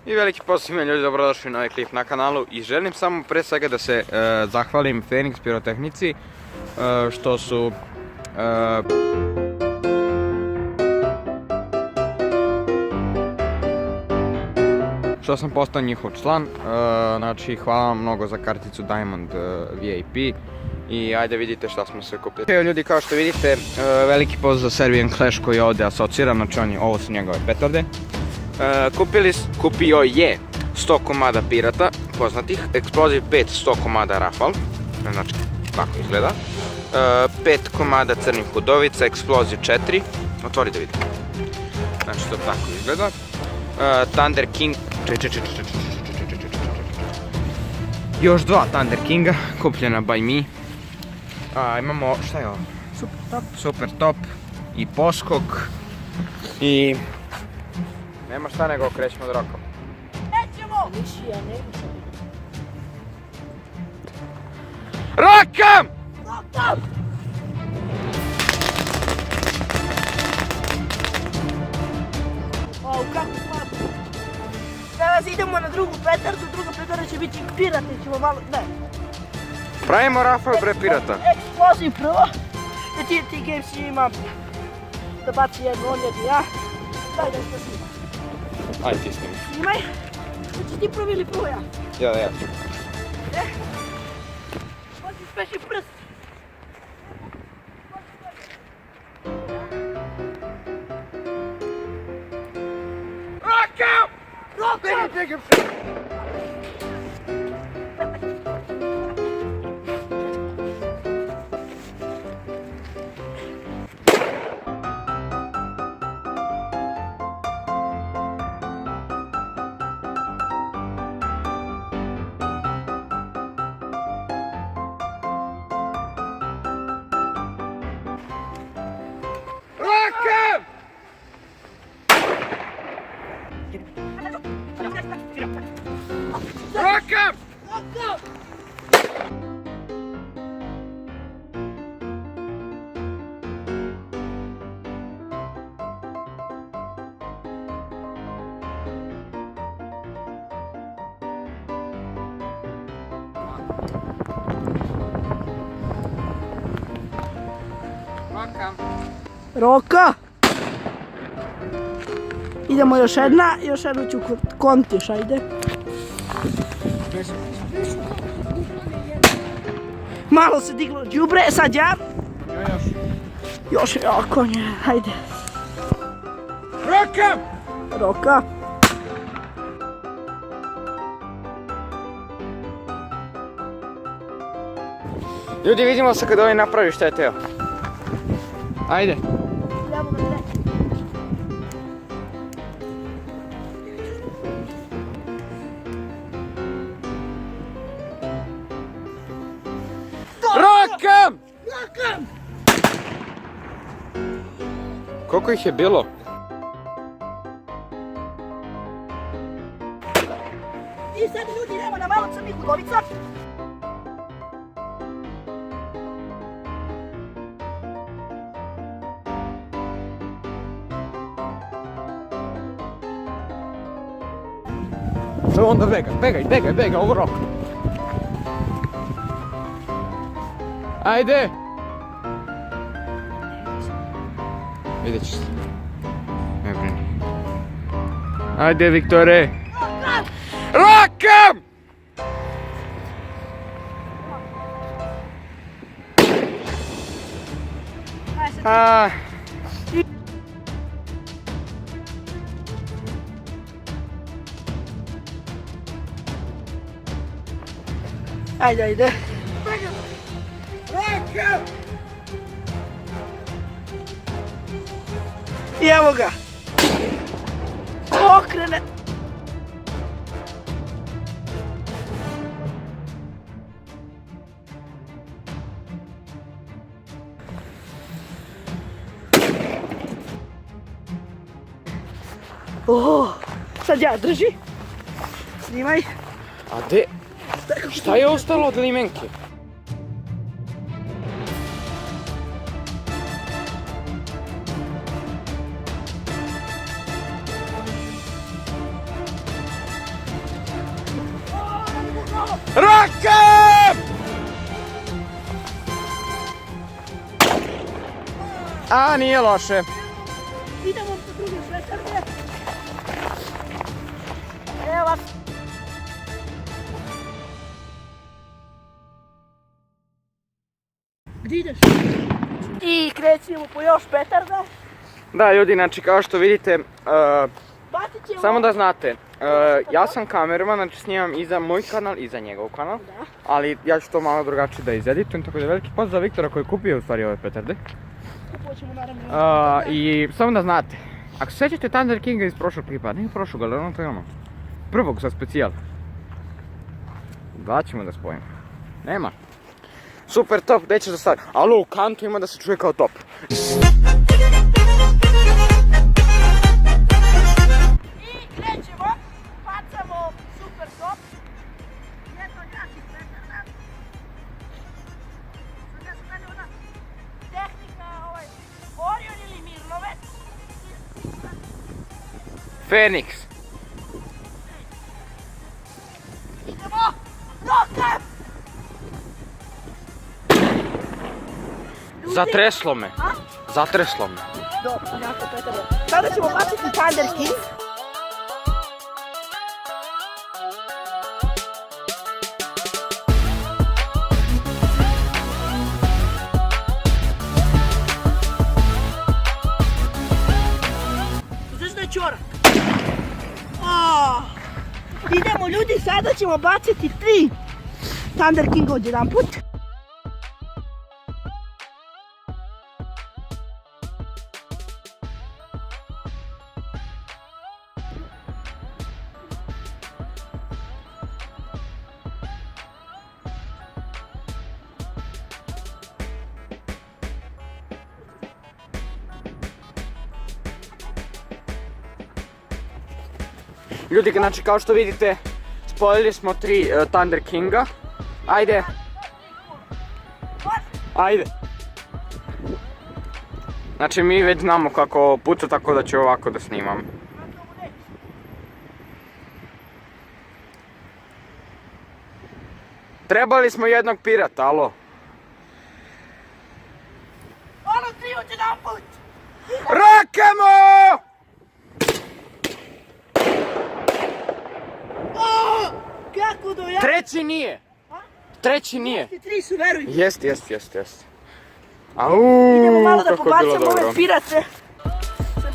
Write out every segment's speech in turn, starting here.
I veliki pozdrav svima ljudi, dobrodošli na ovaj klip na kanalu i želim samo pre svega da se zahvalim Phoenix Pirotehnici što su što sam postao njihov član, znači hvala vam mnogo za karticu Diamond VIP i ajde vidite šta smo sve kupili. Evo ljudi, kao što vidite, veliki pozdrav za Serbian Clash koji je ovdje asociran, znači ovo su njegove petarde. Kupio je 100 komada pirata poznatih, Explosive 5 100 komada Rafal, znači tako izgleda, 5 komada crnih hudovica, Explosive 4, otvori da vidim, znači to tako izgleda, Thunder King, još 2 Thunder Kinga, kupljena by me, imamo, šta je ovo, Super Top i poskok i nema šta nego krećemo od rokom. Nećemo! Nišija, nećemo. Rokam! Rokam! O, kako slatko. Danas idemo na drugu petardu, druga petarda će biti pirata i ćemo malo, ne. Pravimo Rafal bre pirata. Explosive prvo. I ti games ima da baci jednu, on jednu, ja. Daj da se snima. Ajde ti snimi. Snimaj. Hoćeš ti prvi ili prvo ja? Ja. Hoćeš peši prst. Rokam! Rokam! Rokam! Rokam! Rokam! Roka! Idemo još jednu ću kontiš, ajde. Malo se diglo đubre, sad ja. Još konje, ajde. Rokam! Roka. Ljudi, vidimo se kad ovaj napravi šta je teo. Ajde. Rokam! Rokam! Koliko ih je bilo? I sad ljudi idemo na malo crnih hudovica. Onda begaj, ovo rok. Ajde! Vidjet ćeš se. Ne brini. Ajde, Viktore! Rokam! Ajde. Rokam! I evo ga. Okrene. Sad ja drži. Snimaj. A de? Šta je ostalo od limenke? Rakem! A, nije loše. Idemo po druge petarde. Evo vas. Gdje ideš? I krećemo po još petarda. Da, ljudi, znači kao što vidite, Bacit ćemo... samo da znate, ja sam kameraman, znači snimam i za moj kanal i za njegov kanal. Da. Ali ja ću to malo drugačije da izeditujem, tako da veliki pozdrav za Viktora koji je kupio u stvari ove petarde. Kupovat ćemo naravno. I samo da znate, ako se sjećate Thunder Kinga iz prošlog klipa, ne prošlog, ali ono to je ono, prvog za specijal. Da ćemo da spojimo. Nema. Super top, gdje ćeš da staviti? Alo, u kantu ima da se čuje kao top. I krećemo, bacamo super top. Jedno od jakih petarda. Sada se dalje ona tehnika, Orion ili Mirlovec. Feniks. Idemo! Rokem! Zatreslo me. A? Zatreslo me. Dobro, jako petarda. Sada ćemo baciti Thunder King. Znaš da je čorak? Idemo ljudi, sada ćemo baciti 3 Thunder Kinga od jedan put. Ljudi, znači kao što vidite, spojili smo 3 Thunder Kinga. Ajde. Ajde. Znači mi već znamo kako puca, tako da ću ovako da snimam. Trebali smo jednog pirata, alo. Ono 3 od jedan put! Rakemo! Kako do ja? Treći nije. Treći nije. 3 su, veruj. Jest. Auuu, Idemo malo da kako je bilo pobacamo dobro. ove pirate.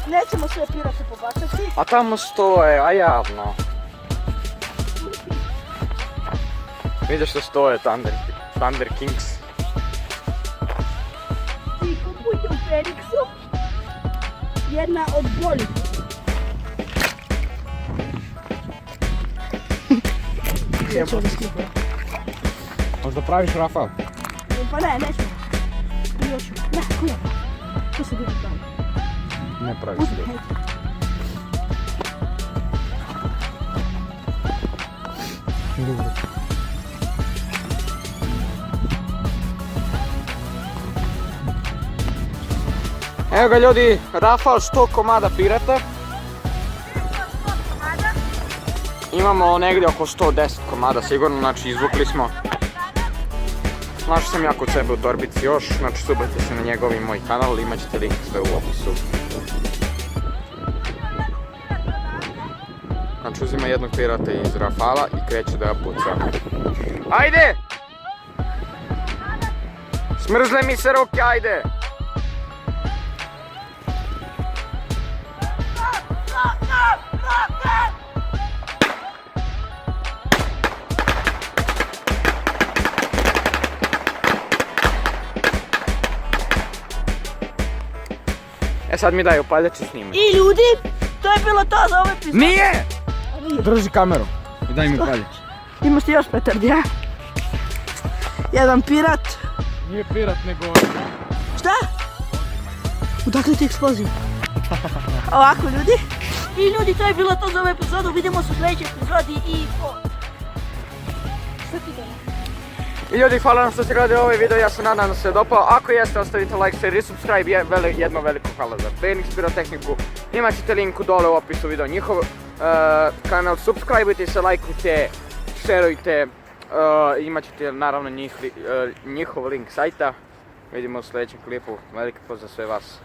Nećemo sve pirate pobacati. A tamo stoje, a javno. Vidiš što stoje Thunder Kings. I kupujte u Feniksu. Jedna od boljih. Možda praviš Rafal? Pa ne, neću. Još. Ne, kuja. Tu se vidi tamo. Ne praviš se. Evo ga ljudi, Rafal 100 komada pirata. Imamo negdje oko 110 komada sigurno, znači izvukli smo. Našao sam ja kod sebe u torbici još, znači subite se na njegov i moj kanal, imat ćete link sve u opisu. Znači uzima jednog pirata iz Rafala i kreće da ga puca. Ajde! Smrzle mi se ruke, ajde! E sad mi daj upaljač i snimaj. I ljudi, to je bilo to za ovaj epizod. Nije! Drži kameru i daj mi upaljač. Imaš ti još petardi, a? Jedan pirat. Nije pirat nego... Šta? Odakle ti eksplozija? Ovako ljudi. I ljudi, to je bilo to za ovu epizodu. Vidimo se u sljedećoj epizodi i... Šta ti dana? I ljudi, hvala vam što ste gledali ovaj video, ja se nadam da se dopao. Ako jeste, ostavite like, share i subscribe. Jedno veliko hvala za Feniks pirotehniku. Imat ćete linku dole u opisu video njihov kanal. Subscribeujte se, lajkujte, šerujte Imat ćete naravno njihov link sajta. Vidimo u sljedećem klipu. Veliki pozdrav za sve vas.